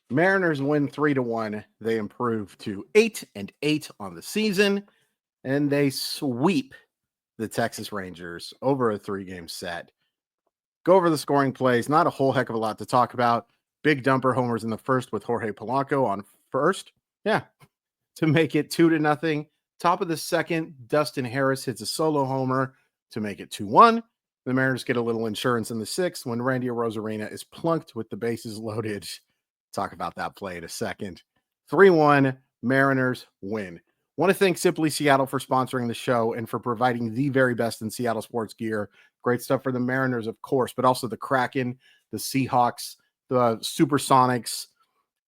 Mariners win 3-1. They improve to 8-8 on the season, and they sweep the Texas Rangers over a 3-game set. Go over the scoring plays. Not a whole heck of a lot to talk about. Big dumper homers in the first with Jorge Polanco on first. Yeah, to make it 2-0. Top of the second, Dustin Harris hits a solo homer to make it 2-1. The Mariners get a little insurance in the sixth when Randy Arozarena is plunked with the bases loaded. Talk about that play in a second. 3-1, Mariners win. Want to thank Simply Seattle for sponsoring the show and for providing the very best in Seattle sports gear. Great stuff for the Mariners, of course, but also the Kraken, the Seahawks, the Supersonics,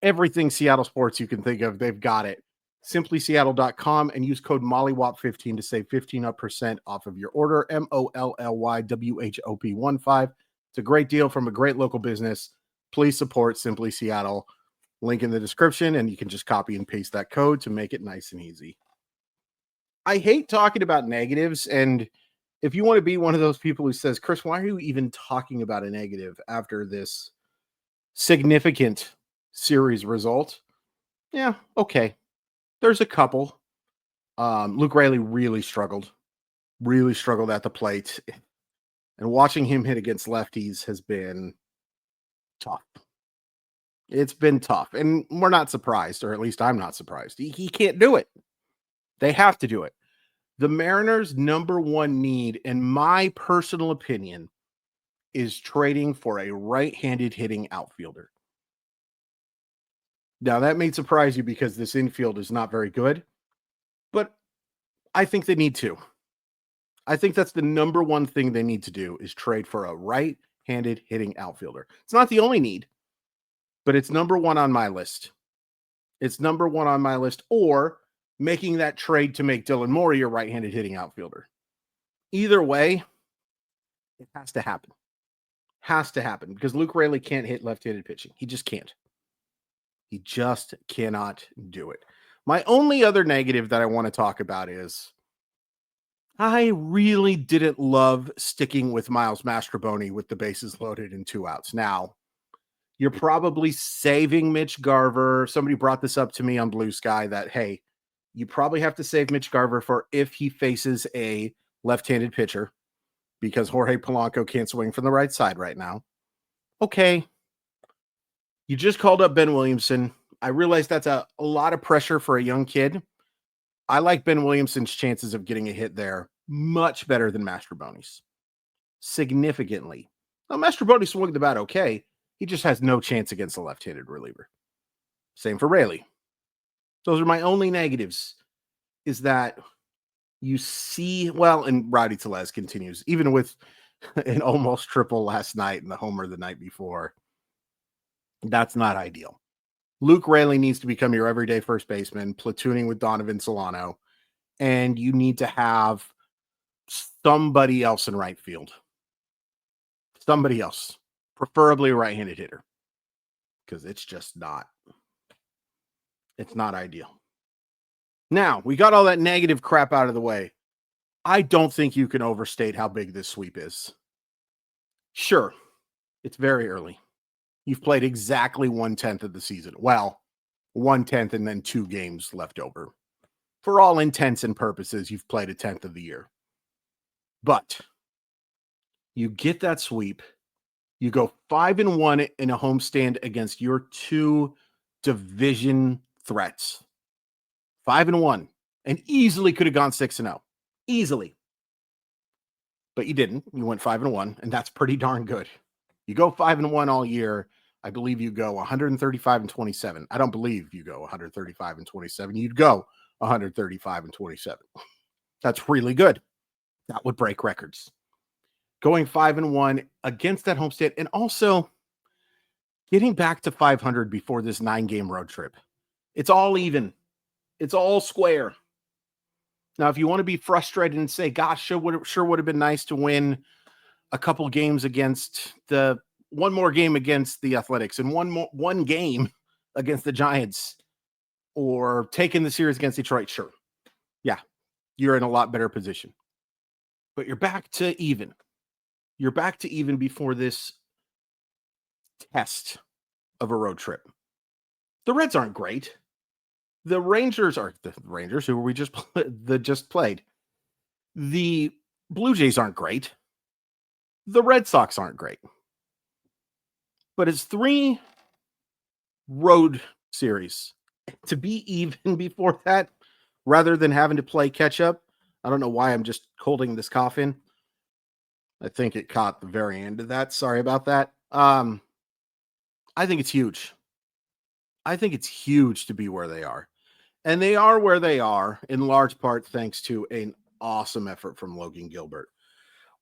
everything Seattle sports you can think of, they've got it. SimplySeattle.com and use code MOLLYWOP15 to save 15% off of your order. MOLLYWHOP15. It's a great deal from a great local business. Please support Simply Seattle. Link in the description, and you can just copy and paste that code to make it nice and easy. I hate talking about negatives, and if you want to be one of those people who says, Chris, why are you even talking about a negative after this significant series result? Yeah, okay. There's a couple. Luke Raley really struggled at the plate. And watching him hit against lefties has been tough. It's been tough. And we're not surprised, or at least I'm not surprised. He can't do it. They have to do it. The Mariners' number one need, in my personal opinion, is trading for a right-handed hitting outfielder. Now, that may surprise you because this infield is not very good, but I think they need to. I think that's the number one thing they need to do is trade for a right-handed hitting outfielder. It's not the only need, but it's number one on my list. It's number one on my list, or making that trade to make Dylan Moore your right-handed hitting outfielder. Either way, it has to happen. Has to happen because Luke Raley can't hit left-handed pitching. He just can't. He just cannot do it. My only other negative that I want to talk about is I really didn't love sticking with Miles Mastrobuoni with the bases loaded and 2 outs. Now, you're probably saving Mitch Garver. Somebody brought this up to me on Blue Sky that, hey, you probably have to save Mitch Garver for if he faces a left-handed pitcher because Jorge Polanco can't swing from the right side right now. Okay. You just called up Ben Williamson. I realize that's a lot of pressure for a young kid. I like Ben Williamson's chances of getting a hit there much better than Mastrobuoni's. Significantly. Now, Mastrobuoni swung the bat okay. He just has no chance against a left-handed reliever. Same for Raley. Those are my only negatives, is that you see, well, and Rowdy Tellez continues, even with an almost triple last night and the homer the night before. That's not ideal. Luke Raley needs to become your everyday first baseman, platooning with Donovan Solano, and you need to have somebody else in right field. Somebody else, preferably a right-handed hitter, because it's just not. It's not ideal. Now, we got all that negative crap out of the way. I don't think you can overstate how big this sweep is. Sure, it's very early. You've played exactly 1/10 of the season. Well, 1/10 and then 2 games left over. For all intents and purposes, you've played 1/10 of the year. But you get that sweep. You go 5-1 in a homestand against your 2 division threats. 5-1, and easily could have gone 6-0. Easily. But you didn't. You went 5-1, and that's pretty darn good. You go 5-1 all year. I believe you go 135-27. I don't believe you go 135-27. You'd go 135-27. That's really good. That would break records. Going 5-1 against that homestand, and also getting back to 500 before this 9-game road trip. It's all even. It's all square. Now, if you want to be frustrated and say, gosh, sure would have been nice to win a couple games against one more game against the Athletics and one game against the Giants, or taking the series against Detroit, sure. Yeah, you're in a lot better position. But you're back to even. You're back to even before this test of a road trip. The Reds aren't great. The Rangers are the Rangers who we just just played. The Blue Jays aren't great. The Red Sox aren't great. But it's 3 road series. To be even before that, rather than having to play catch up, I don't know why I'm just holding this cough in. I think it caught the very end of that. Sorry about that. I think it's huge. I think it's huge to be where they are. And they are where they are in large part thanks to an awesome effort from Logan Gilbert.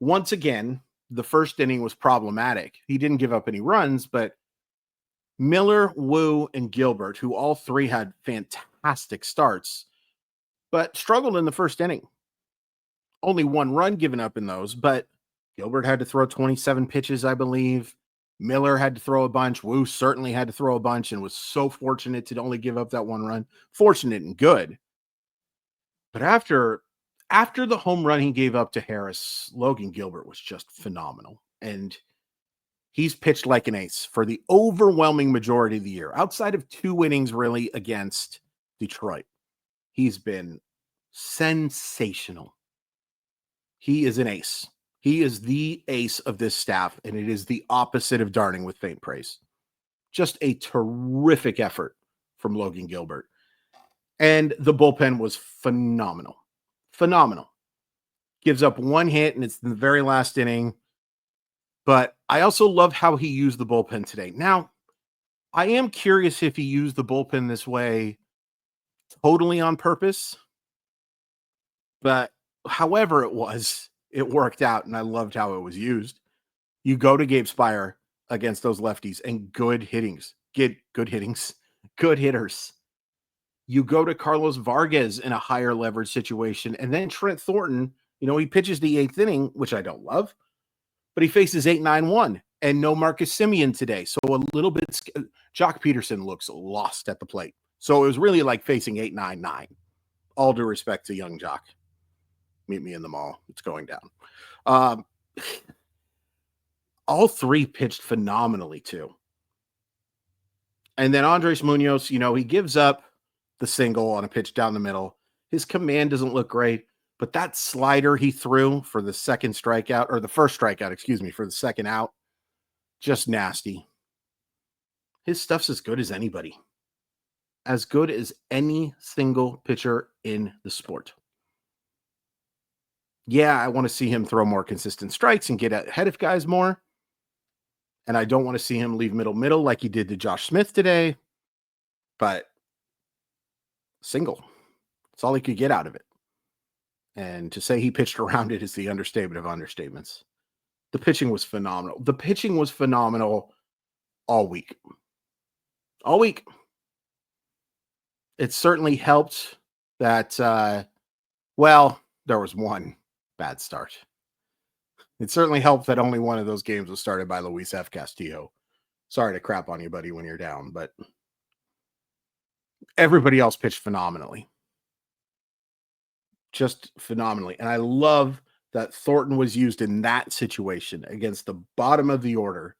Once again, the first inning was problematic. He didn't give up any runs, but Miller, Wu, and Gilbert, who all 3 had fantastic starts, but struggled in the first inning. Only 1 run given up in those, but Gilbert had to throw 27 pitches, I believe. Miller had to throw a bunch. Wu certainly had to throw a bunch and was so fortunate to only give up that 1 run. Fortunate and good. But after the home run he gave up to Harris, Logan Gilbert was just phenomenal. And he's pitched like an ace for the overwhelming majority of the year. Outside of 2 innings really against Detroit, he's been sensational. He is an ace. He is the ace of this staff, and it is the opposite of darning with faint praise. Just a terrific effort from Logan Gilbert. And the bullpen was phenomenal. Phenomenal. Gives up 1 hit, and it's in the very last inning. But I also love how he used the bullpen today. Now, I am curious if he used the bullpen this way totally on purpose. But however it worked out, and I loved how it was used. You go to Gabe Spire against those lefties and good hitters. You go to Carlos Vargas in a higher leverage situation, and then Trent Thornton, he pitches the 8th inning, which I don't love, but he faces 8-9-1 and no Marcus Semien today. So a little bit, Jock Peterson looks lost at the plate. So it was really like facing 8-9-9. All due respect to young Jock. Meet me in the mall. It's going down. All 3 pitched phenomenally too. And then Andres Munoz, he gives up the single on a pitch down the middle. His command doesn't look great, but that slider he threw for the second strikeout, or the first strikeout, for the second out, just nasty. His stuff's as good as anybody. As good as any single pitcher in the sport. Yeah, I want to see him throw more consistent strikes and get ahead of guys more. And I don't want to see him leave middle like he did to Josh Smith today. But single. That's all he could get out of it. And to say he pitched around it is the understatement of understatements. The pitching was phenomenal. The pitching was phenomenal all week. All week. It certainly helped that, there was 1 bad start. It certainly helped that only 1 of those games was started by Luis F. Castillo. Sorry to crap on you, buddy, when you're down, but everybody else pitched phenomenally. Just phenomenally. And I love that Thornton was used in that situation against the bottom of the order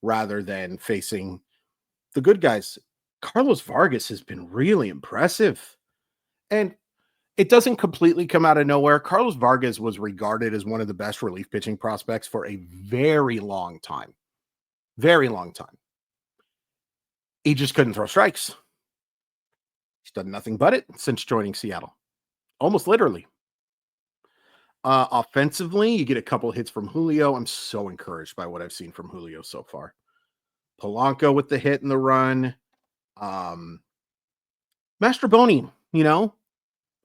rather than facing the good guys. Carlos Vargas has been really impressive. And it doesn't completely come out of nowhere. Carlos Vargas was regarded as one of the best relief pitching prospects for a very long time. Very long time. He just couldn't throw strikes. He's done nothing but it since joining Seattle. Almost literally. Offensively, you get a couple hits from Julio. I'm so encouraged by what I've seen from Julio so far. Polanco with the hit and the run. Mastroboni,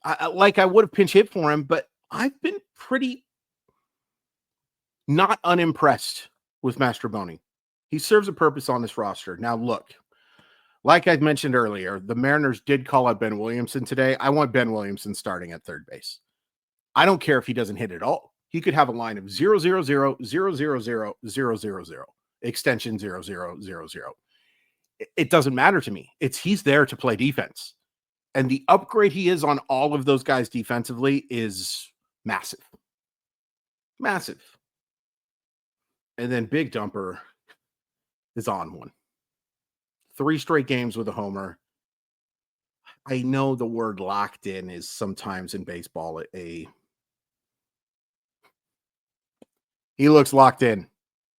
I would have pinch hit for him, but I've been pretty not unimpressed with Mastroboni. He serves a purpose on this roster. Now, look, like I mentioned earlier, the Mariners did call out Ben Williamson today. I want Ben Williamson starting at third base. I don't care if he doesn't hit at all. He could have a line of 0, 0, 0, 0, 0, 0, 0, 0, 0, extension 0, 0, 0, 0. It doesn't matter to me. He's there to play defense. And the upgrade he is on all of those guys defensively is massive. Massive. And then Big Dumper is on one. 3 straight games with a homer. I know the word locked in is sometimes in baseball he looks locked in,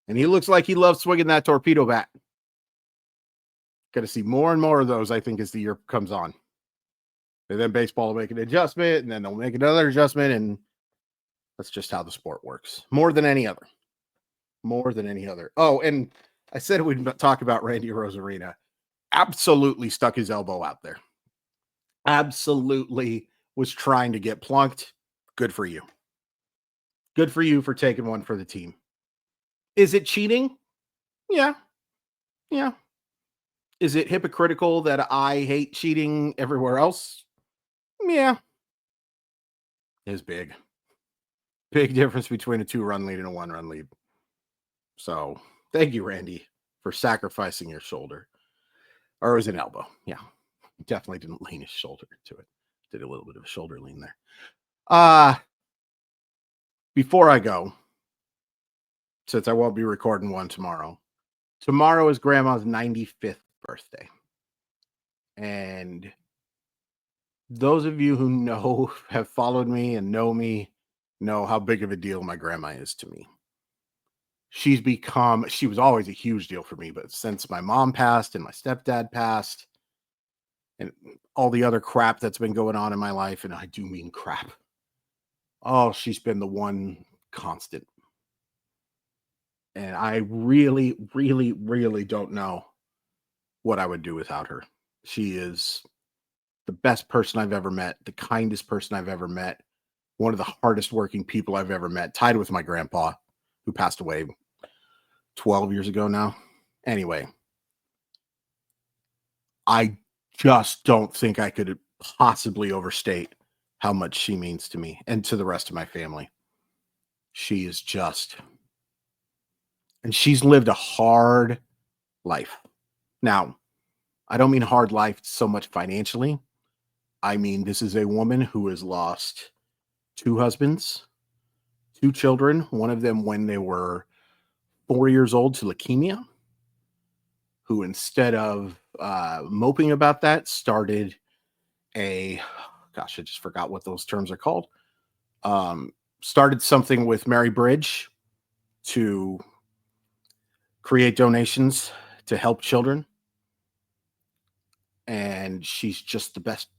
and he looks like he loves swinging that torpedo bat. Going to see more and more of those, I think, as the year comes on. And then baseball will make an adjustment, and then they'll make another adjustment, and that's just how the sport works. More than any other. More than any other. Oh, and I said we'd talk about Randy Rosarina. Absolutely stuck his elbow out there. Absolutely was trying to get plunked. Good for you. Good for you for taking one for the team. Is it cheating? Yeah. Yeah. Is it hypocritical that I hate cheating everywhere else? Yeah. It's big. Big difference between a 2-run lead and a 1-run lead. So thank you, Randy, for sacrificing your shoulder. Or it was an elbow. Yeah. Definitely didn't lean his shoulder to it. Did a little bit of a shoulder lean there. Before I go, since I won't be recording one tomorrow is Grandma's 95th birthday. And those of you who know, have followed me and know me, know how big of a deal my grandma is to me. She was always a huge deal for me, but since my mom passed and my stepdad passed and all the other crap that's been going on in my life, and I do mean crap. Oh, she's been the one constant. And I really, really, really don't know what I would do without her. She is the best person I've ever met, the kindest person I've ever met, one of the hardest working people I've ever met, tied with my grandpa, who passed away 12 years ago now. Anyway, I just don't think I could possibly overstate how much she means to me and to the rest of my family. She is just, and she's lived a hard life. Now, I don't mean hard life so much financially. I mean, this is a woman who has lost 2 husbands, 2 children, one of them when they were 4 years old to leukemia, who instead of moping about that, started I just forgot what those terms are called. Started something with Mary Bridge to create donations to help children. And she's just the best.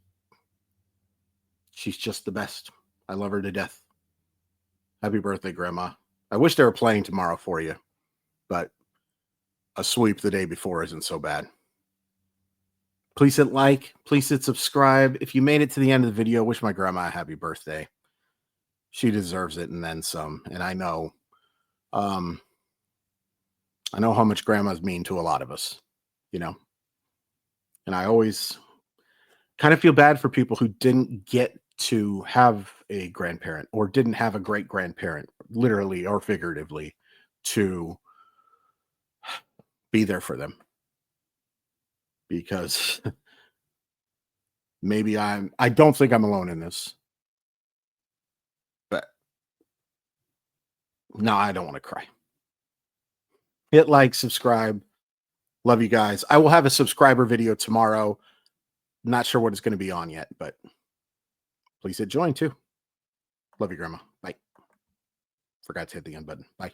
She's just the best. I love her to death. Happy birthday, Grandma. I wish they were playing tomorrow for you, but a sweep the day before isn't so bad. Please hit like, please hit subscribe. If you made it to the end of the video, wish my grandma a happy birthday. She deserves it and then some. And I know how much grandmas mean to a lot of us, you know. And I always kind of feel bad for people who didn't get to have a grandparent or didn't have a great grandparent, literally or figuratively, to be there for them. Because maybe I don't think I'm alone in this. But no, I don't want to cry. Hit like, subscribe. Love you guys. I will have a subscriber video tomorrow. Not sure what it's going to be on yet, but please hit join too. Love you, Grandma. Bye. Forgot to hit the end button. Bye.